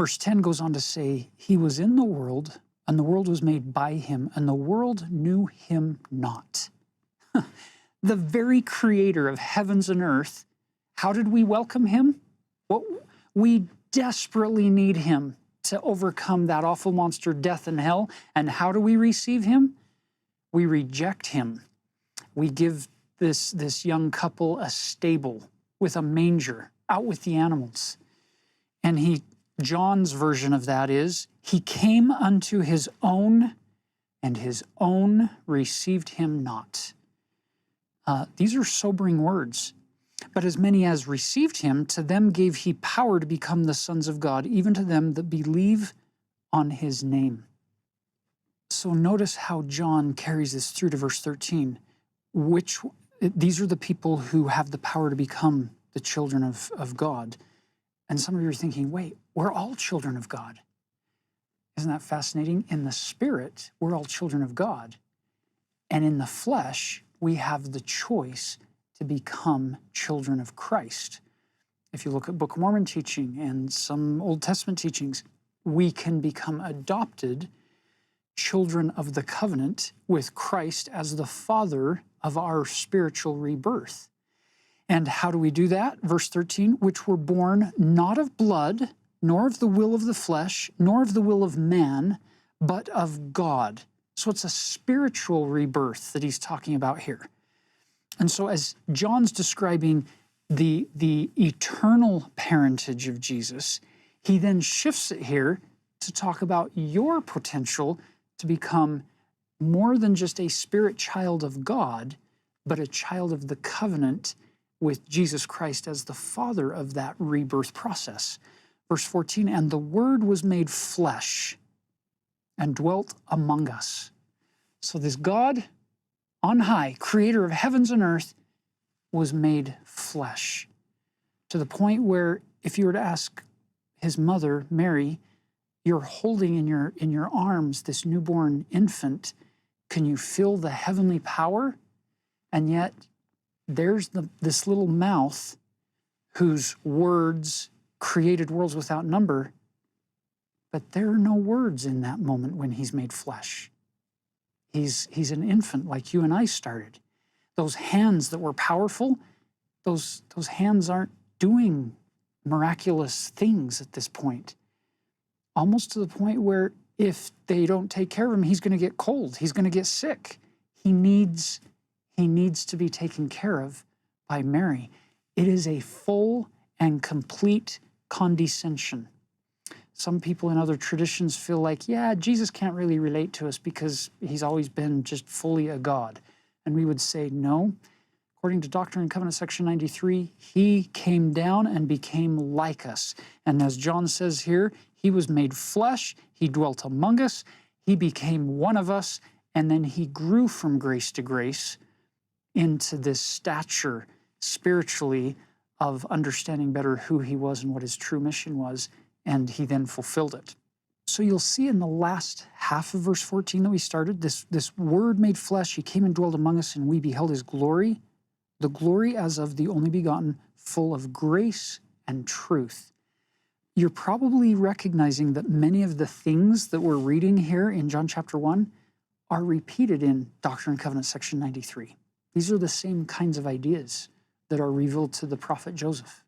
Verse 10 goes on to say, he was in the world, and the world was made by him, and the world knew him not. The very creator of heavens and earth, how did we welcome him? Well, we desperately need him to overcome that awful monster, death and hell. And how do we receive him? We reject him. We give this young couple a stable with a manger out with the animals. And John's version of that is, he came unto his own, and his own received him not. These are sobering words. But as many as received him, to them gave he power to become the sons of God, even to them that believe on his name. So notice how John carries this through to verse 13, these are the people who have the power to become the children of God. And some of you are thinking, wait, we're all children of God. Isn't that fascinating? In the spirit, we're all children of God. And in the flesh, we have the choice to become children of Christ. If you look at Book of Mormon teaching and some Old Testament teachings, we can become adopted children of the covenant with Christ as the Father of our spiritual rebirth. And how do we do that? Verse 13, which were born not of blood, nor of the will of the flesh, nor of the will of man, but of God. So it's a spiritual rebirth that he's talking about here. And so as John's describing the eternal parentage of Jesus, he then shifts it here to talk about your potential to become more than just a spirit child of God, but a child of the covenant with Jesus Christ as the Father of that rebirth process. Verse 14, and the Word was made flesh and dwelt among us. So this God on high, creator of heavens and earth, was made flesh, to the point where if you were to ask his mother, Mary, you're holding in your arms this newborn infant, can you feel the heavenly power? And yet there's this little mouth whose words created worlds without number, but there are no words in that moment when he's made flesh. He's an infant like you and I started. Those hands that were powerful, those hands aren't doing miraculous things at this point. Almost to the point where if they don't take care of him, he's going to get cold. He's going to get sick. He needs to be taken care of by Mary. It is a full and complete condescension. Some people in other traditions feel like, yeah, Jesus can't really relate to us because he's always been just fully a God. And we would say, no. According to Doctrine and Covenants, section 93, he came down and became like us. And as John says here, he was made flesh, he dwelt among us, he became one of us, and then he grew from grace to grace into this stature spiritually of understanding better who he was and what his true mission was, and he then fulfilled it. So you'll see in the last half of verse 14 that we started, this Word made flesh, he came and dwelled among us, and we beheld his glory, the glory as of the only begotten, full of grace and truth. You're probably recognizing that many of the things that we're reading here in John chapter 1 are repeated in Doctrine and Covenants section 93. These are the same kinds of ideas that are revealed to the prophet Joseph.